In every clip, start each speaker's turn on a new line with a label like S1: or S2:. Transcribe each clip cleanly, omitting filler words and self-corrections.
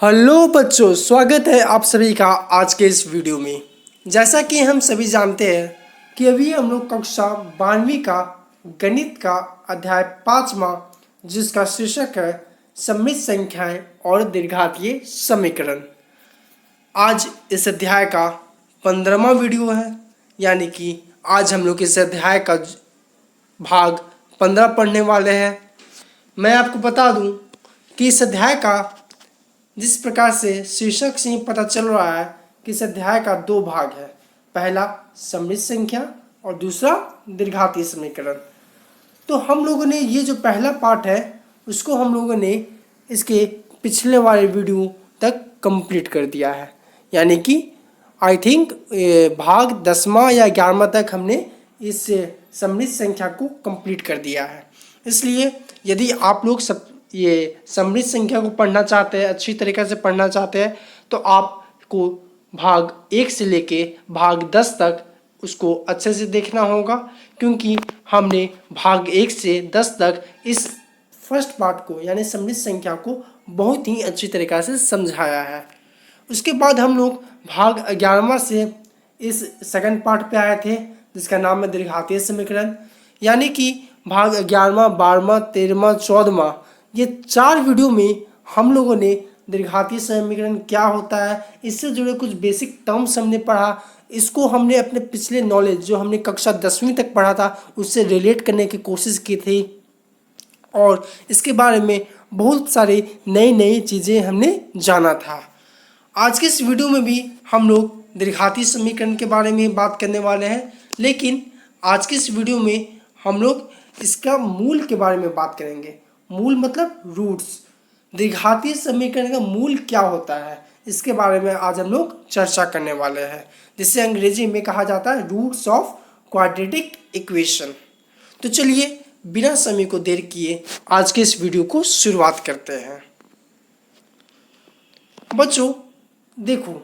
S1: Hello बच्चों, स्वागत है आप सभी का आज के इस वीडियो में। जैसा कि हम सभी जानते हैं कि अभी हम लोग कक्षा 12वीं का गणित का अध्याय 5वां, जिसका शीर्षक है सममित संख्याएं और द्विघातीय समीकरण। आज इस अध्याय का 15वां वीडियो है, यानी कि आज हम लोग इस अध्याय का भाग 15 पढ़ने वाले हैं। मैं आपको बता दूं कि इस अध्याय का जिस प्रकार से शीर्षक से ही पता चल रहा है कि इस अध्याय का 2 भाग है। पहला सममित संख्या और दूसरा द्विघातीय समीकरण। तो हम लोगों ने ये जो पहला पार्ट है उसको हम लोगों ने इसके पिछले वाले वीडियो तक कंप्लीट कर दिया है, यानी कि आई थिंक भाग 10वां या 11वां तक हमने इस सममित संख्या को कंप्लीट कर दिया है। इसलिए यदि आप लोग सब ये सममित संख्या को पढ़ना चाहते हैं, अच्छी तरीके से पढ़ना चाहते हैं, तो आपको भाग 1 से लेके भाग 10 तक उसको अच्छे से देखना होगा, क्योंकि हमने भाग 1 से 10 तक इस फर्स्ट पार्ट को यानी सममित संख्या को बहुत ही अच्छी तरीक़ा से समझाया है। उसके बाद हम लोग भाग 11वां से इस सेकंड पार्ट पे आए थे, जिसका नाम है द्विघातीय समीकरण। यानी कि भाग 11वां, 12वां, 13वां, 14वां, ये 4 वीडियो में हम लोगों ने द्विघातीय समीकरण क्या होता है, इससे जुड़े कुछ बेसिक टर्म्स हमने पढ़ा। इसको हमने अपने पिछले नॉलेज जो हमने कक्षा 10वीं तक पढ़ा था उससे रिलेट करने की कोशिश की थी, और इसके बारे में बहुत सारी नई नई चीज़ें हमने जाना था। आज के इस वीडियो में भी हम लोग द्विघातीय समीकरण के बारे में बात करने वाले हैं, लेकिन आज के इस वीडियो में हम लोग इसका मूल के बारे में बात करेंगे। मूल मतलब रूट्स। द्विघातीय समीकरण का मूल क्या होता है, इसके बारे में आज हम लोग चर्चा करने वाले हैं, जिसे अंग्रेजी में कहा जाता है रूट्स ऑफ क्वाड्रेटिक इक्वेशन। तो चलिए बिना समय को देर किए आज के इस वीडियो को शुरुआत करते हैं। बच्चों देखो,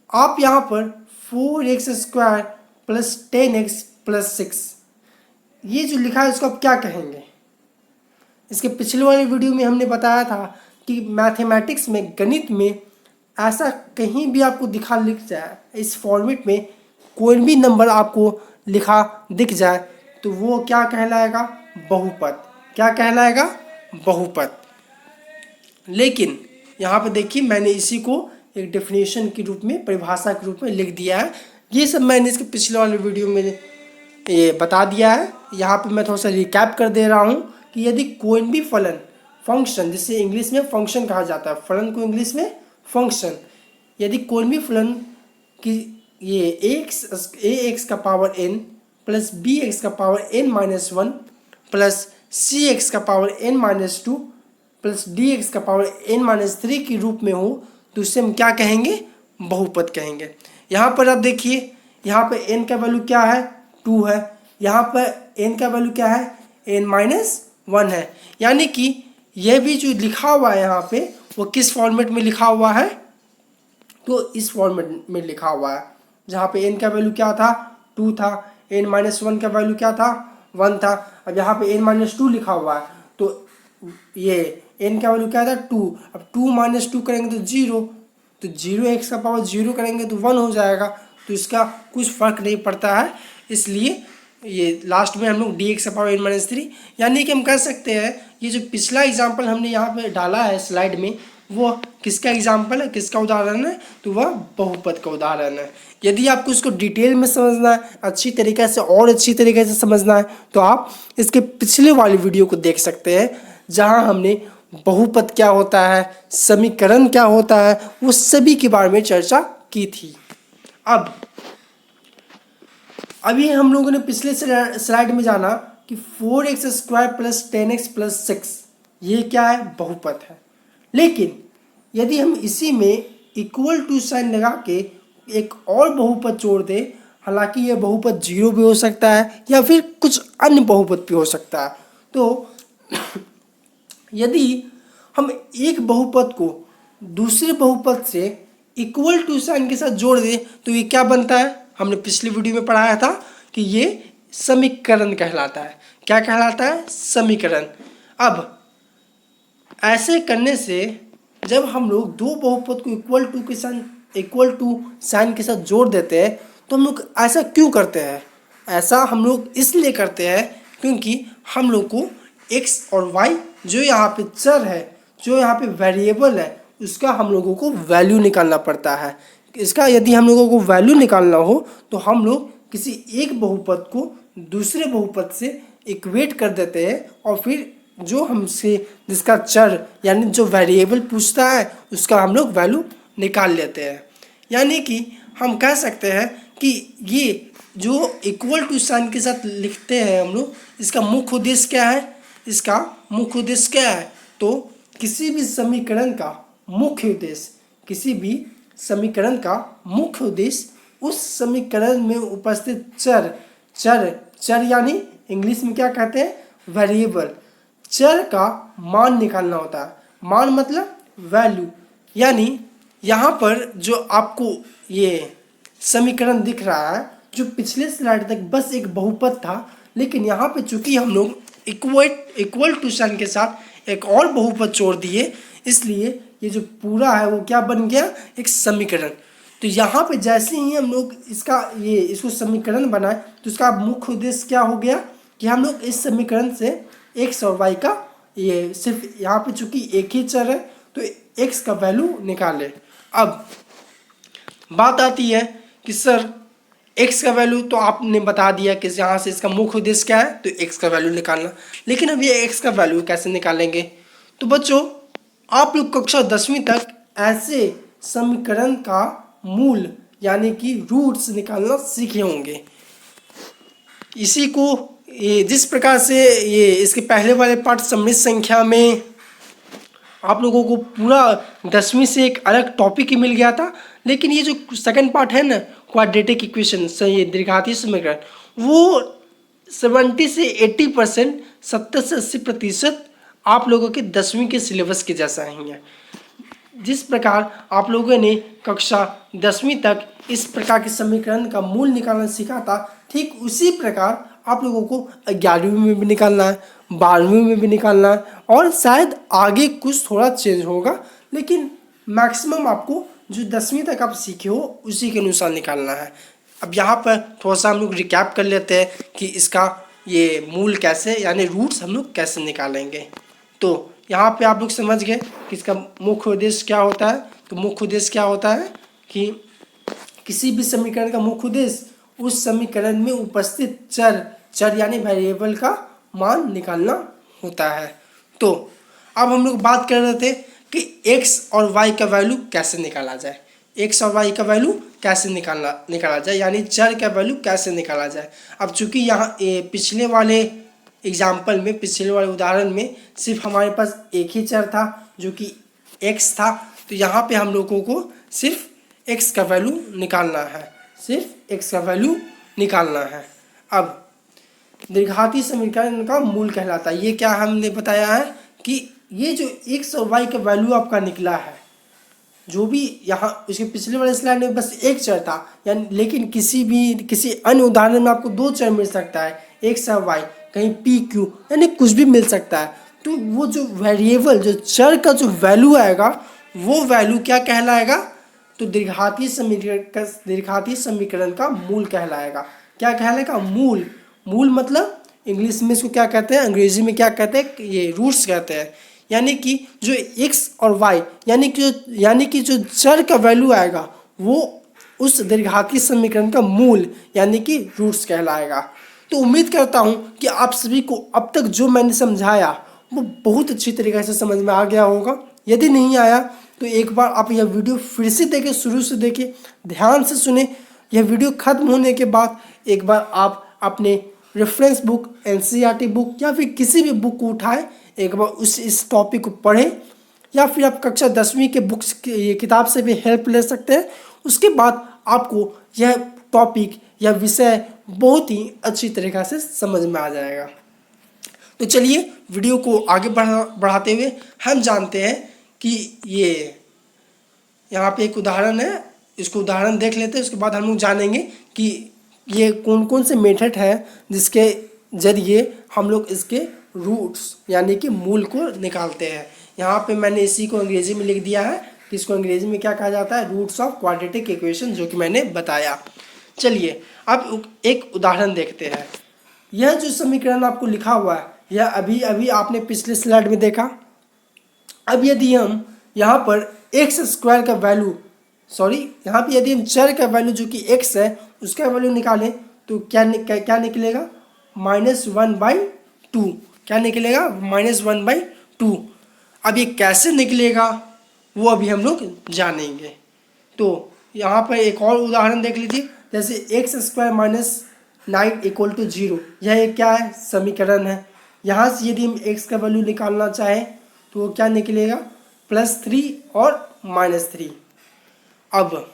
S1: आप यहाँ पर 4x² + 10x + 6 ये जो लिखा है इसको आप क्या कहेंगे? इसके पिछले वाले वीडियो में हमने बताया था कि मैथमेटिक्स में, गणित में ऐसा कहीं भी आपको लिख जाए इस फॉर्मेट में, कोई भी नंबर आपको लिखा दिख जाए तो वो क्या कहलाएगा? बहुपद। क्या कहलाएगा? बहुपद। लेकिन यहाँ पे देखिए मैंने इसी को एक डेफिनेशन के रूप में, परिभाषा के रूप में लिख दिया है। ये सब मैंने इसके पिछले वाले वीडियो में ये बता दिया है। यहाँ पे मैं थोड़ा सा रिकैप कर दे रहा हूँ कि यदि कोई भी फलन, फंक्शन, जिसे इंग्लिश में फंक्शन कहा जाता है, फलन को इंग्लिश में फंक्शन, यदि कोई भी फलन की ये ax का पावर n प्लस bx का पावर n-1 प्लस cx का पावर n-2 प्लस dx का पावर n-3 के रूप में हो तो उससे हम क्या कहेंगे? बहुपद कहेंगे। यहाँ पर आप देखिए, यहाँ पर n का वैल्यू क्या है? 2 है। यहाँ पर n का वैल्यू क्या है? n-1 है। यानी कि यह भी जो लिखा हुआ है यहाँ पे वो किस फॉर्मेट में लिखा हुआ है? तो इस फॉर्मेट में लिखा हुआ है, जहाँ पे n का वैल्यू क्या था? 2 था। n-1 का वैल्यू क्या था? 1 था। अब यहाँ पे n-2 लिखा हुआ है, तो ये n का वैल्यू क्या था? 2। अब 2 - 2 करेंगे तो 0, तो 0x का पावर 0 करेंगे तो 1 हो जाएगा। तो इसका कुछ फर्क नहीं पड़ता है, इसलिए ये लास्ट में हम लोग dx का पावर n-3, यानी कि हम कह सकते हैं ये जो पिछला एग्जाम्पल हमने यहाँ पे डाला है स्लाइड में, वो किसका एग्जाम्पल है, किसका उदाहरण है? तो वह बहुपद का उदाहरण है। यदि आपको इसको डिटेल में समझना है, अच्छी तरीके से और अच्छी तरीके से समझना है, तो आप इसके पिछले वाली वीडियो को देख सकते हैं, जहाँ हमने बहुपद क्या होता है, समीकरण क्या होता है, वो सभी के बारे में चर्चा की थी। अभी हम लोगों ने पिछले स्लाइड में जाना कि 4x² + 10x + 6 ये क्या है? बहुपद है। लेकिन यदि हम इसी में इक्वल टू साइन लगा के एक और बहुपद जोड़ दें, हालांकि यह बहुपद 0 भी हो सकता है या फिर कुछ अन्य बहुपद भी हो सकता है, तो यदि हम एक बहुपद को दूसरे बहुपद से इक्वल टू साइन के साथ जोड़ दें तो ये क्या बनता है? हमने पिछली वीडियो में पढ़ाया था कि ये समीकरण कहलाता है। क्या कहलाता है? समीकरण। अब ऐसे करने से जब हम लोग दो बहुपद को इक्वल टू साइन के साथ जोड़ देते हैं तो हम लोग ऐसा क्यों करते हैं? ऐसा हम लोग इसलिए करते हैं क्योंकि हम लोग को x और y जो यहाँ पे चर है, जो यहाँ पे वेरिएबल है, उसका हम लोगों को वैल्यू निकालना पड़ता है। इसका यदि हम लोगों को वैल्यू निकालना हो तो हम लोग किसी एक बहुपद को दूसरे बहुपद से इक्वेट कर देते हैं और फिर जो हमसे जिसका चर यानी जो वेरिएबल पूछता है उसका हम लोग वैल्यू निकाल लेते हैं। यानी कि हम कह सकते हैं कि ये जो इक्वल टू साइन के साथ लिखते हैं हम लोग, इसका मुख्य उद्देश्य क्या है? इसका मुख्य उद्देश्य क्या है? तो किसी भी समीकरण का मुख्य उद्देश्य, किसी भी समीकरण का मुख्य उद्देश्य उस समीकरण में उपस्थित चर यानी इंग्लिश में क्या कहते हैं? वेरिएबल, चर का मान निकालना होता है। मान मतलब वैल्यू। यानी यहाँ पर जो आपको ये समीकरण दिख रहा है, जो पिछले स्लाइड तक बस एक बहुपद था, लेकिन यहाँ पे चूंकि हम लोग इक्वल टू साइन के साथ एक और बहुपद जोड़ दिए, इसलिए ये जो पूरा है वो क्या बन गया? एक समीकरण। तो यहाँ पे जैसे ही हम लोग इसको समीकरण बनाए तो इसका मुख्य उद्देश्य क्या हो गया कि हम लोग इस समीकरण से x और y का ये सिर्फ यहाँ पे चूंकि एक ही चर है तो x का वैल्यू निकाले। अब बात आती है कि सर x का वैल्यू तो आपने बता दिया कि यहाँ से इसका मुख्य उद्देश्य क्या है, तो x का वैल्यू निकालना। लेकिन अब ये x का वैल्यू कैसे निकालेंगे? तो बच्चों आप लोग कक्षा 10वीं तक ऐसे समीकरण का मूल यानी कि रूट्स निकालना सीखे होंगे। इसी को ये जिस प्रकार से ये इसके पहले वाले पार्ट सममित संख्या में आप लोगों को पूरा 10वीं से एक अलग टॉपिक ही मिल गया था, लेकिन ये जो सेकंड पार्ट है ना, क्वाड्रेटिक इक्वेशन से ये द्विघातीय समीकरण, वो 70 से 80%, 70 से 80% आप लोगों के 10वीं के सिलेबस के जैसा ही है। जिस प्रकार आप लोगों ने कक्षा 10वीं तक इस प्रकार के समीकरण का मूल निकालना सीखा था, ठीक उसी प्रकार आप लोगों को 11वीं में भी निकालना है, 12वीं में भी निकालना है, और शायद आगे कुछ थोड़ा चेंज होगा, लेकिन मैक्सिमम आपको जो 10वीं तक आप सीखे हो उसी के अनुसार निकालना है। अब यहाँ पर थोड़ा सा हम लोग रिकैप कर लेते हैं कि इसका ये मूल कैसे यानी रूट्स हम लोग कैसे निकालेंगे। तो यहाँ पे आप लोग समझ गए कि इसका मुख्य उद्देश्य क्या होता है। तो मुख्य उद्देश्य क्या होता है कि किसी भी समीकरण का मुख्य उद्देश्य उस समीकरण में उपस्थित चर यानी वेरिएबल का मान निकालना होता है। तो अब हम लोग बात कर रहे थे कि x और y का वैल्यू कैसे निकाला जाए, x और y का वैल्यू कैसे निकाला जाए, यानी चर का वैल्यू कैसे निकाला जाए। अब चूंकि यहाँ पिछले वाले एग्जाम्पल में, पिछले वाले उदाहरण में सिर्फ हमारे पास एक ही चर था जो कि x था, तो यहाँ पे हम लोगों को सिर्फ x का वैल्यू निकालना है, सिर्फ x का वैल्यू निकालना है। अब द्विघाती समीकरण का मूल कहलाता है, ये क्या हमने बताया है कि ये जो x और y का वैल्यू आपका निकला है, जो भी यहाँ उसके पिछले वाले स्लाइड में बस एक चर था, यानी लेकिन किसी अन्य उदाहरण में आपको दो चर मिल सकता है, x और y, कहीं p q यानी कुछ भी मिल सकता है। तो वो जो वेरिएबल जो चर का जो वैल्यू आएगा वो वैल्यू क्या कहलाएगा? तो द्विघाती समीकरण का मूल कहलाएगा। क्या कहलाएगा? मूल। मूल मतलब इंग्लिश में इसको क्या कहते हैं, अंग्रेजी में क्या कहते हैं, ये रूट्स कहते हैं। यानी कि जो x और y यानी कि जो चर का वैल्यू आएगा वो उस द्विघाती समीकरण का मूल यानी कि रूट्स कहलाएगा। तो उम्मीद करता हूँ कि आप सभी को अब तक जो मैंने समझाया वो बहुत अच्छी तरीके से समझ में आ गया होगा। यदि नहीं आया तो एक बार आप यह वीडियो फिर से देखें, शुरू से देखें, ध्यान से सुने। यह वीडियो खत्म होने के बाद एक बार आप अपने रेफरेंस बुक, एनसीईआरटी बुक या फिर किसी भी बुक को उठाएं, एक बार इस टॉपिक को पढ़ें, या फिर आप कक्षा 10वीं के बुक्स ये किताब से भी हेल्प ले सकते हैं। उसके बाद आपको यह टॉपिक या विषय बहुत ही अच्छी तरीक़ा से समझ में आ जाएगा। तो चलिए वीडियो को आगे बढ़ाते हुए हम जानते हैं कि ये यहाँ पे एक उदाहरण है, इसको उदाहरण देख लेते हैं। उसके बाद हम लोग जानेंगे कि ये कौन कौन से मेथड है जिसके ज़रिए हम लोग इसके रूट्स यानी कि मूल को निकालते हैं। यहाँ पे मैंने इसी को अंग्रेजी में लिख दिया है कि इसको अंग्रेजी में क्या कहा जाता है, रूट्स ऑफ क्वाड्रेटिक इक्वेशन, जो कि मैंने बताया। चलिए अब एक उदाहरण देखते हैं। यह जो समीकरण आपको लिखा हुआ है यह अभी अभी आपने पिछले स्लाइड में देखा। अब यदि हम यहाँ पर एक्स स्क्वायर का वैल्यू यहाँ पे यदि हम चर का वैल्यू जो कि x है उसका वैल्यू निकालें तो क्या निकलेगा, -1/2। क्या निकलेगा, -1/2। अब ये कैसे निकलेगा वो अभी हम लोग जानेंगे। तो यहाँ पर एक और उदाहरण देख लीजिए, जैसे x² - 9 = 0। यह एक क्या है, समीकरण है। यहाँ से यदि हम x का वैल्यू निकालना चाहें तो वो क्या निकलेगा, +3 और -3। अब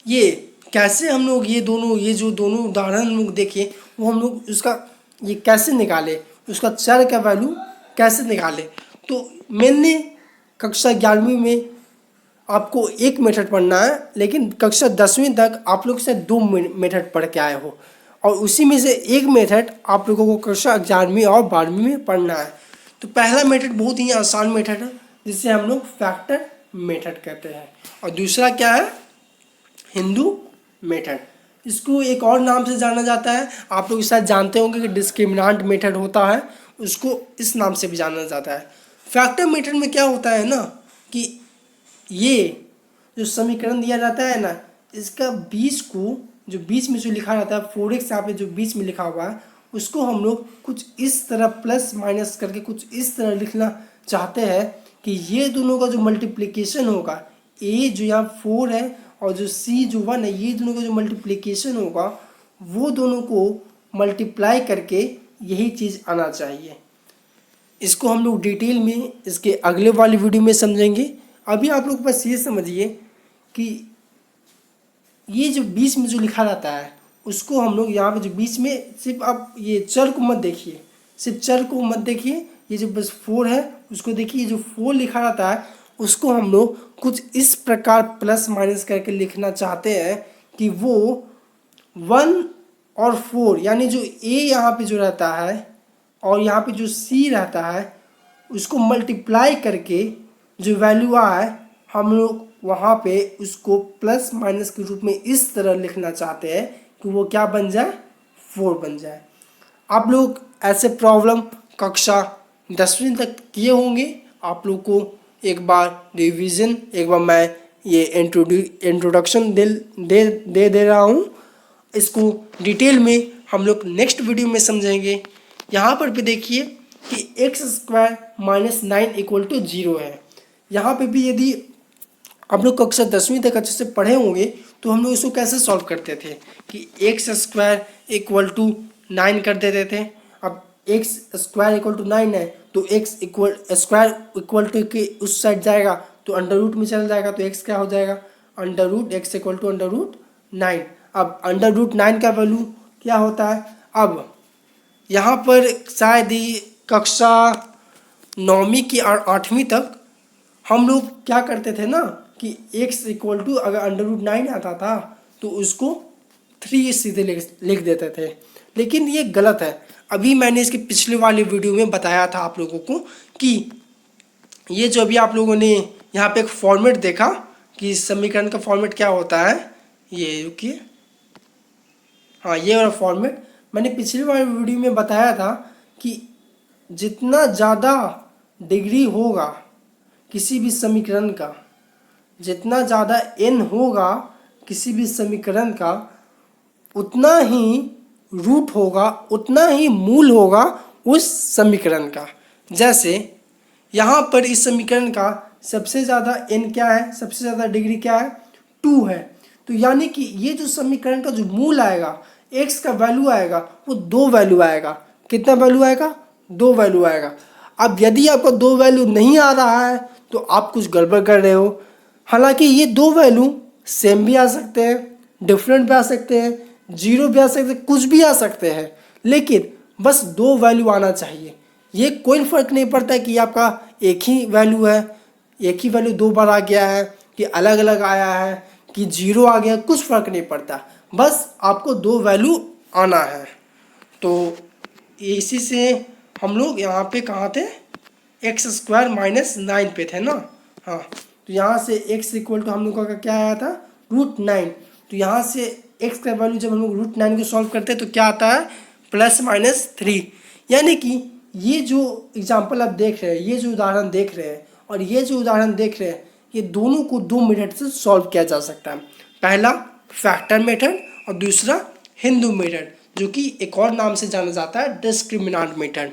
S1: ये कैसे हम लोग ये जो दोनों उदाहरण हम लोग देखें वो हम लोग उसका ये कैसे निकाले, उसका चर का वैल्यू कैसे निकाले। तो मैंने कक्षा 11वीं में आपको एक मेथड पढ़ना है, लेकिन कक्षा 10वीं तक आप लोग से 2 मेथड पढ़ के आए हो, और उसी में से एक मेथड आप लोगों को कक्षा 11वीं और 12वीं में पढ़ना है। तो पहला मेथड बहुत ही आसान मेथड है जिसे हम लोग फैक्टर मेथड कहते हैं, और दूसरा क्या है, हिंदू मेथड। इसको एक और नाम से जाना जाता है, आप लोग शायद जानते होंगे कि डिस्क्रिमिनेंट मेथड होता है, उसको इस नाम से भी जाना जाता है। फैक्टर मेथड में क्या होता है ना कि ये जो समीकरण दिया जाता है ना, इसका बीच को जो बीच में जो लिखा रहता है 4x यहाँ पे जो बीच में लिखा हुआ है उसको हम लोग कुछ इस तरह प्लस माइनस करके कुछ इस तरह लिखना चाहते हैं कि ये दोनों का जो मल्टीप्लिकेशन होगा, a जो यहाँ 4 है और जो c जो 1 है, ये दोनों का जो मल्टीप्लिकेशन होगा वो दोनों को मल्टीप्लाई करके यही चीज़ आना चाहिए। इसको हम लोग डिटेल में इसके अगले वाली वीडियो में समझेंगे। अभी आप लोग बस ये समझिए कि ये जो बीच में जो लिखा रहता है उसको हम लोग यहाँ पे जो बीच में, सिर्फ आप ये चर को मत देखिए, सिर्फ चर को मत देखिए, ये जो बस 4 है उसको देखिए। जो 4 लिखा रहता है उसको हम लोग कुछ इस प्रकार प्लस माइनस करके लिखना चाहते हैं कि वो 1 और 4 यानी जो a यहाँ पे जो रहता है और यहाँ पे जो c रहता है उसको मल्टीप्लाई करके जो वैल्यू आए हम लोग वहाँ पे उसको प्लस माइनस के रूप में इस तरह लिखना चाहते हैं कि वो क्या बन जाए, 4 बन जाए। आप लोग ऐसे प्रॉब्लम कक्षा 10वीं तक किए होंगे। आप लोग को एक बार रिवीजन, एक बार मैं ये इंट्रोडक्शन दे रहा हूँ। इसको डिटेल में हम लोग नेक्स्ट वीडियो में समझेंगे। यहाँ पर भी देखिए कि x² - 9 = 0 है। यहाँ पे भी यदि आप लोग कक्षा 10वीं तक अच्छे से पढ़े होंगे तो हम लोग इसको कैसे सॉल्व करते थे कि x² = 9 कर देते थे। अब x² = 9 है तो x² के उस साइड जाएगा तो अंडर रूट में चल जाएगा, तो x क्या हो जाएगा, √x = √9। अब √9 का वैल्यू क्या होता है। अब यहाँ पर शायद ही कक्षा 9वीं की 8वीं तक हम लोग क्या करते थे ना कि x = अगर √9 आता था तो उसको 3 सीधे लिख देते थे, लेकिन ये गलत है। अभी मैंने इसके पिछले वाले वीडियो में बताया था आप लोगों को कि ये जो अभी आप लोगों ने यहाँ पे एक फॉर्मेट देखा कि समीकरण का फॉर्मेट क्या होता है, ये रुकिए, हाँ ये वाला फॉर्मेट मैंने पिछले वाले वीडियो में बताया था कि जितना ज़्यादा डिग्री होगा किसी भी समीकरण का, जितना ज़्यादा n होगा किसी भी समीकरण का, उतना ही रूट होगा, उतना ही मूल होगा उस समीकरण का। जैसे यहाँ पर इस समीकरण का सबसे ज़्यादा n क्या है, सबसे ज़्यादा डिग्री क्या है, 2 है। तो यानी कि ये जो समीकरण का जो मूल आएगा, x का वैल्यू आएगा वो 2 वैल्यू आएगा। कितना वैल्यू आएगा, 2 वैल्यू आएगा। अब यदि आपका 2 वैल्यू नहीं आ रहा है तो आप कुछ गड़बड़ कर रहे हो। हालांकि ये 2 वैल्यू सेम भी आ सकते हैं, डिफरेंट भी आ सकते हैं, 0 भी आ सकते हैं, कुछ भी आ सकते हैं, लेकिन बस 2 वैल्यू आना चाहिए। ये कोई फर्क नहीं पड़ता है कि आपका एक ही वैल्यू है, एक ही वैल्यू 2 बार आ गया है कि अलग अलग आया है कि 0 आ गया, कुछ फर्क नहीं पड़ता, बस आपको 2 वैल्यू आना है। तो इसी से हम लोग यहाँ पे कहाँ थे, एक्स स्क्वायर माइनस 9 पे थे ना। हाँ, तो यहाँ से x इक्वल टू हम लोग का क्या आया था, √9। तो यहाँ से x का वैल्यू जब हम लोग √9 को सॉल्व करते हैं तो क्या आता है, +-3। यानी कि ये जो एग्जाम्पल आप देख रहे हैं, ये जो उदाहरण देख रहे हैं और ये जो उदाहरण देख रहे हैं, ये दोनों को दो मेथड से सॉल्व किया जा सकता है। पहला फैक्टर मेथड और दूसरा हिंदू मेथड, जो कि एक और नाम से जाना जाता है डिस्क्रिमिनेंट मेथड।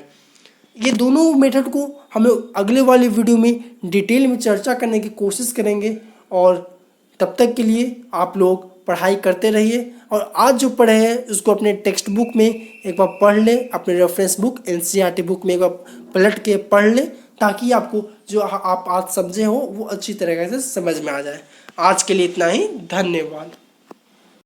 S1: ये दोनों मेथड को हम लोग अगले वाले वीडियो में डिटेल में चर्चा करने की कोशिश करेंगे। और तब तक के लिए आप लोग पढ़ाई करते रहिए और आज जो पढ़े हैं उसको अपने टेक्स्ट बुक में एक बार पढ़ लें, अपने रेफरेंस बुक एनसीईआरटी बुक में एक बार पलट के पढ़ लें, ताकि आपको जो आप आज समझे हो वो अच्छी तरीके से समझ में आ जाए। आज के लिए इतना ही, धन्यवाद।